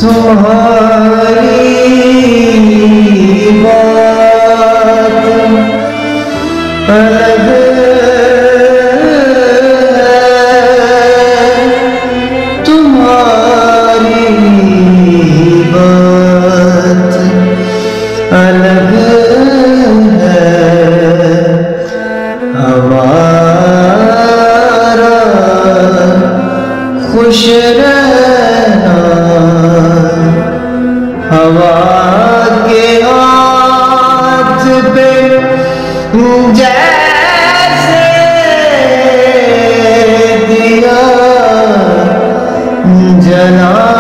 तुम्हारी बात अलग है, तुम्हारी बात अलग है। हमारा खुश रहना हवा के हाथ पे जैसे दिया जला